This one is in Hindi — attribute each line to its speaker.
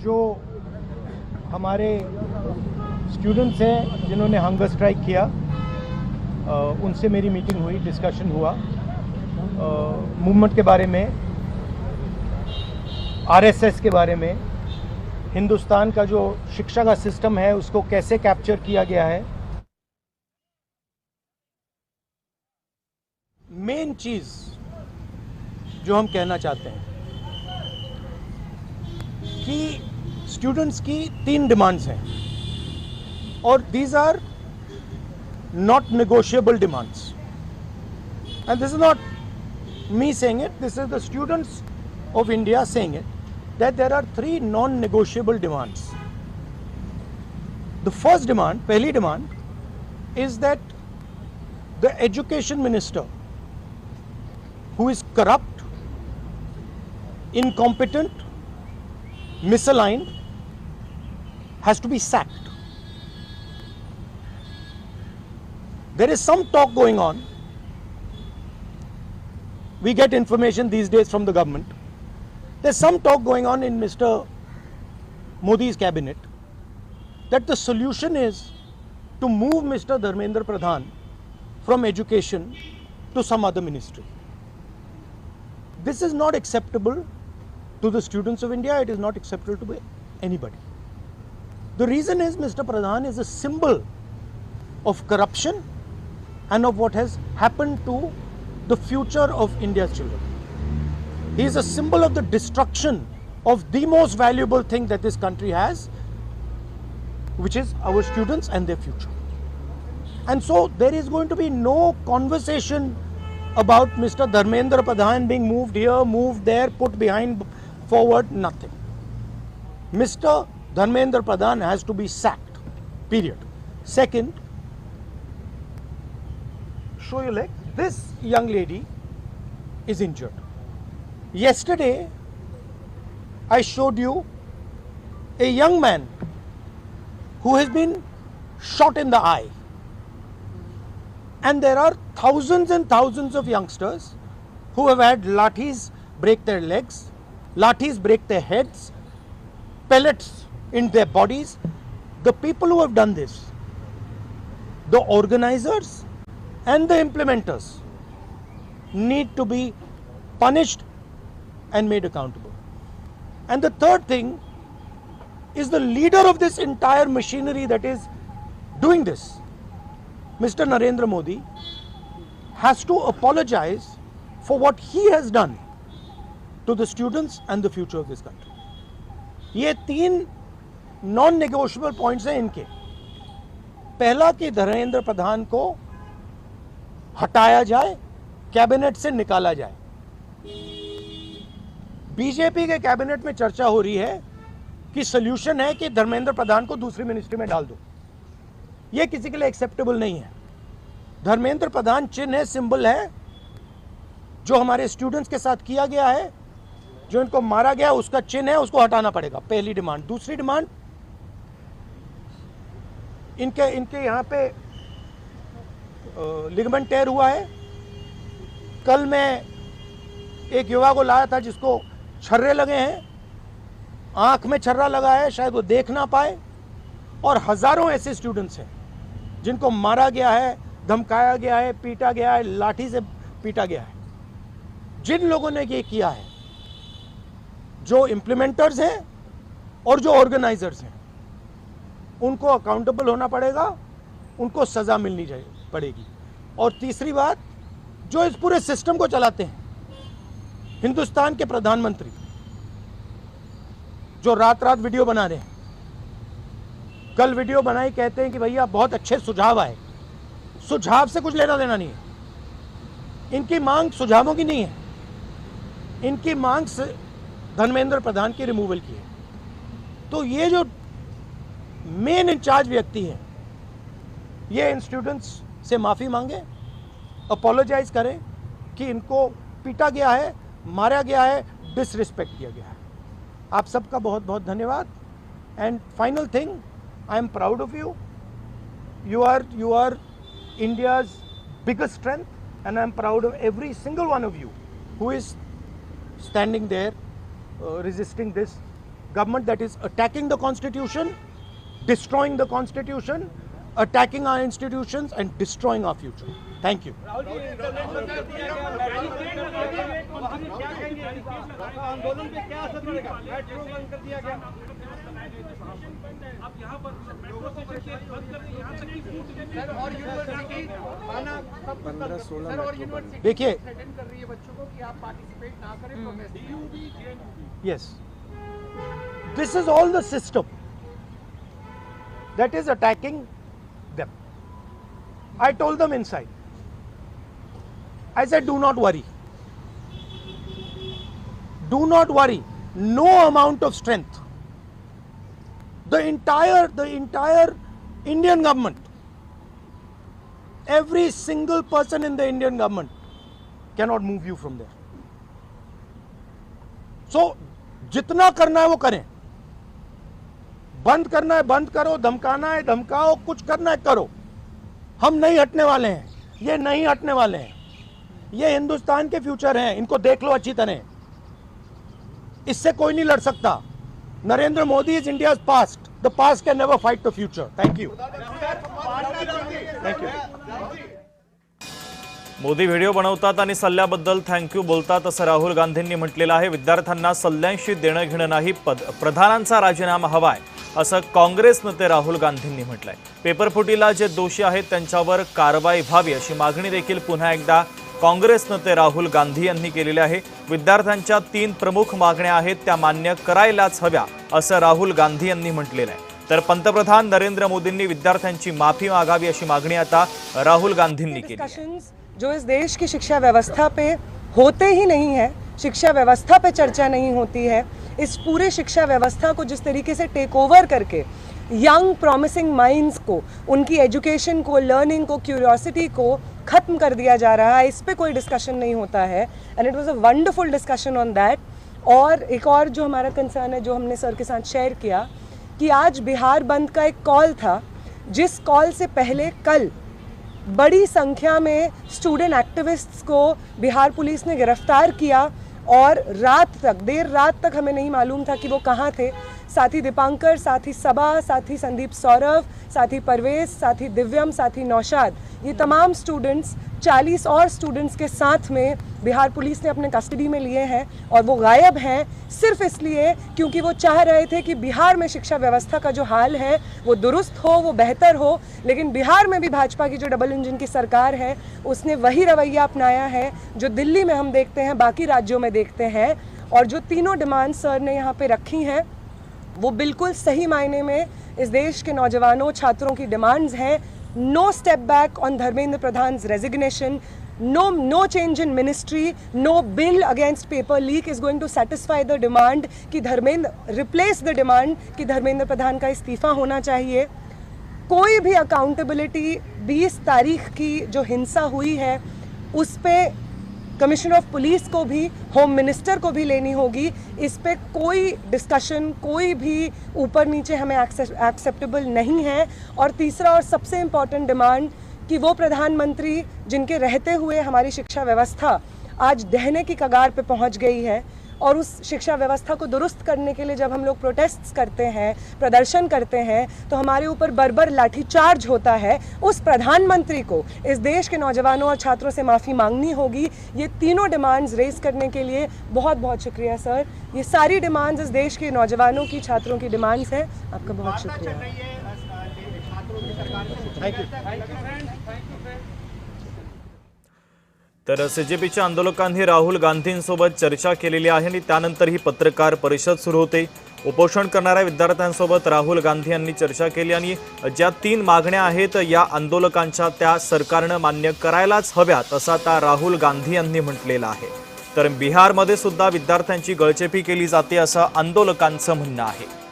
Speaker 1: जो हमारे स्टूडेंट्स हैं जिन्होंने हंगर स्ट्राइक किया, उनसे मेरी मीटिंग हुई, डिस्कशन हुआ मूवमेंट के बारे में, आरएसएस के बारे में, हिंदुस्तान का जो शिक्षा का सिस्टम है उसको कैसे कैप्चर किया गया है। मेन चीज़ जो हम कहना चाहते हैं कि स्टूडेंट्स की 3 डिमांड्स हैं और these are not negotiable demands, and this is not me saying it, this is the students of India saying it, that there are 3 non-negotiable demands. The first demand, पहली demand, is that the education minister, who is corrupt, incompetent, misaligned, has to be sacked. There is some talk going on. We get information these days from the government. There's some talk going on in Mr. Modi's cabinet that the solution is to move Mr. Dharmendra Pradhan from education to some other ministry. This is not acceptable to the students of India. It is not acceptable to anybody. The reason is Mr. Pradhan is a symbol of corruption and of what has happened to the future of India's children. He is a symbol of the destruction of the most valuable thing that this country has, which is our students and their future. And so there is going to be no conversation about Mr. Dharmendra Pradhan being moved here, moved there, put behind, forward, nothing. Mr. Dharmendra Pradhan has to be sacked, period. Second, show your leg. This young lady is injured. Yesterday, I showed you a young man who has been shot in the eye. And there are thousands and thousands of youngsters who have had lathis break their legs, lathis break their heads, pellets in their bodies. The people who have done this, the organizers and the implementers, need to be punished and made accountable. And the third thing is the leader of this entire machinery that is doing this, Mr. Narendra Modi, has to apologize for what he has done to the students and the future of this country. ये 3 non-negotiable points हैं इनके. पहला कि धर्मेंद्र प्रधान को हटाया जाए, कैबिनेट से निकाला जाए. बीजेपी के कैबिनेट में चर्चा हो रही है कि सॉल्यूशन है कि धर्मेंद्र प्रधान को दूसरी मिनिस्ट्री में डाल दो. यह किसी के लिए एक्सेप्टेबल नहीं है. धर्मेंद्र प्रधान चिन्ह है, सिंबल है, जो हमारे स्टूडेंट्स के साथ किया गया है, जो इनको मारा गया उसका चिन्ह है, उसको हटाना पड़ेगा. पहली डिमांड. दूसरी डिमांड, इनके यहां पे लिगामेंट टेयर हुआ है. कल मैं एक युवा को लाया था जिसको छर्रे लगे हैं, आंख में छर्रा लगा है, शायद वो देख ना पाए. और हजारों ऐसे स्टूडेंट्स हैं जिनको मारा गया है, धमकाया गया है, पीटा गया है, लाठी से पीटा गया है. जिन लोगों ने ये किया है, जो इम्प्लीमेंटर्स हैं और जो ऑर्गेनाइजर्स हैं, उनको अकाउंटेबल होना पड़ेगा, उनको सजा मिलनी पड़ेगी. और तीसरी बात, जो इस पूरे सिस्टम को चलाते हैं, हिंदुस्तान के प्रधानमंत्री, जो रात रात वीडियो बना रहे हैं, कल वीडियो बनाई, कहते हैं कि भैया बहुत अच्छे सुझाव आए. सुझाव से कुछ लेना देना नहीं है. इनकी मांग सुझावों की नहीं है, इनकी मांग धर्मेंद्र प्रधान की रिमूवल की है. तो ये जो मेन इंचार्ज व्यक्ति हैं, ये इन स्टूडेंट्स से माफ़ी मांगे, अपोलोजाइज करें कि इनको पीटा गया है, मारा गया है, डिसरिस्पेक्ट किया गया है. आप सबका बहुत बहुत धन्यवाद. And final thing, I am proud of you. You are India's biggest strength, and I am proud of every single one of you who is standing there resisting this government that is attacking the constitution, destroying the constitution, attacking our institutions and destroying our future. Thank you. देखिए, yes, this is all the system that is attacking them. I told them inside, I said, do not worry. Do not worry. No amount of strength. The entire Indian government, every single person in the Indian government cannot move you from there. So, जितना करना है वो करें. बंद करना है बंद करो, धमकाना है धमकाओ, कुछ करना है करो. हम नहीं हटने वाले हैं. ये नहीं हटने वाले हैं. ये हिंदुस्तान के फ्यूचर हैं. इनको देख लो अच्छी तरह. इससे कोई नहीं लड़ सकता. Narendra Modi is India's past. The past can never fight the future. Thank you. Thank you.
Speaker 2: Modi video बनवतात आणि सल्ल्याबद्दल थँक्यू बोलतात असं राहुल गांधींनी म्हटलेलं आहे. विद्यार्थ्यांना सल्ल्यांशी देणं घेणं नाही, प्रधानांचा राजीनामा हवाय असं काँग्रेस नेते राहुल गांधींनी म्हटलंय. पेपरफुटीला जे दोषी आहेत त्यांच्यावर कारवाई व्हावी अशी मागणी देखील पुन्हा एकदा काँग्रेस नेते राहुल गांधी यांनी केलेली आहे. विद्यार्थ्यांच्या 3 प्रमुख मागण्या आहेत त्या मान्य करायलाच हव्या असं राहुल गांधी यांनी म्हटलेलं आहे. तर पंतप्रधान नरेंद्र मोदींनी विद्यार्थ्यांची माफी मागावी अशी मागणी आता राहुल गांधींनी केली.
Speaker 3: जो इस देश की शिक्षा व्यवस्था पे होते ही नहीं है, शिक्षा व्यवस्था पे चर्चा नहीं होती है, इस पूरे शिक्षा व्यवस्था को जिस तरीके से टेक ओवर करके यंग प्रॉमिसिंग माइंड्स को, उनकी एजुकेशन को, लर्निंग को, क्यूरियोसिटी को ख़त्म कर दिया जा रहा है, इस पे कोई डिस्कशन नहीं होता है. And it was a wonderful discussion on that. और एक और जो हमारा कंसर्न है, जो हमने सर के साथ शेयर किया, कि आज बिहार बंद का एक कॉल था, जिस कॉल से पहले कल बड़ी संख्या में स्टूडेंट एक्टिविस्ट्स को बिहार पुलिस ने गिरफ्तार किया और रात तक, देर रात तक हमें नहीं मालूम था कि वो कहाँ थे. साथी दीपांकर, साथी सबा, साथी संदीप सौरभ, साथी परवेज, साथी दिव्यम, साथी नौशाद, ये तमाम स्टूडेंट्स 40 और स्टूडेंट्स के साथ में बिहार पुलिस ने अपने कस्टडी में लिए हैं और वो गायब हैं सिर्फ इसलिए क्योंकि वो चाह रहे थे कि बिहार में शिक्षा व्यवस्था का जो हाल है वो दुरुस्त हो, वो बेहतर हो. लेकिन बिहार में भी भाजपा की जो डबल इंजन की सरकार है उसने वही रवैया अपनाया है जो दिल्ली में हम देखते हैं, बाकी राज्यों में देखते हैं. और जो तीनों डिमांड सर ने यहाँ पे रखी हैं वो बिल्कुल सही मायने में इस देश के नौजवानों, छात्रों की डिमांड्स हैं. No step back on Dharmendra Pradhan's resignation. No change in ministry. No bill against paper leak is going to satisfy the demand कि धर्मेंद्र replace the demand कि धर्मेंद्र प्रधान का इस्तीफा होना चाहिए. कोई भी अकाउंटेबिलिटी 20 तारीख की जो हिंसा हुई है उस पे कमिश्नर ऑफ पुलिस को भी, होम मिनिस्टर को भी लेनी होगी. इस पे कोई डिस्कशन, कोई भी ऊपर नीचे हमें एक्सेप्टेबल नहीं है. और तीसरा और सबसे इम्पॉर्टेंट डिमांड कि वो प्रधानमंत्री जिनके रहते हुए हमारी शिक्षा व्यवस्था आज ढहने की कगार पे पहुंच गई है, और उस शिक्षा व्यवस्था को दुरुस्त करने के लिए जब हम लोग प्रोटेस्ट्स करते हैं, प्रदर्शन करते हैं, तो हमारे ऊपर बर्बर लाठीचार्ज होता है. उस प्रधानमंत्री को इस देश के नौजवानों और छात्रों से माफ़ी मांगनी होगी. ये तीनों डिमांड्स रेज करने के लिए बहुत बहुत शुक्रिया सर. ये सारी डिमांड्स इस देश के नौजवानों की, छात्रों की डिमांड्स हैं. आपका बहुत शुक्रिया.
Speaker 1: Thank you.
Speaker 2: तर सीजेपीच्या आंदोलकांनी राहुल गांधींसोबत चर्चा केलेली आहे आणि त्यानंतर ही पत्रकार परिषद सुरू होते. उपोषण करणाऱ्या विद्यार्थ्यांसोबत राहुल गांधी यांनी चर्चा केली आणि ज्या 3 मागण्या आहेत या आंदोलकांच्या त्या सरकारने मान्य करायलाच हव्यात असं आता राहुल गांधी यांनी म्हटलेलं आहे. तर बिहारमध्ये सुद्धा विद्यार्थ्यांची गळचेपी केली जाते असं आंदोलकांचं म्हणणं आहे.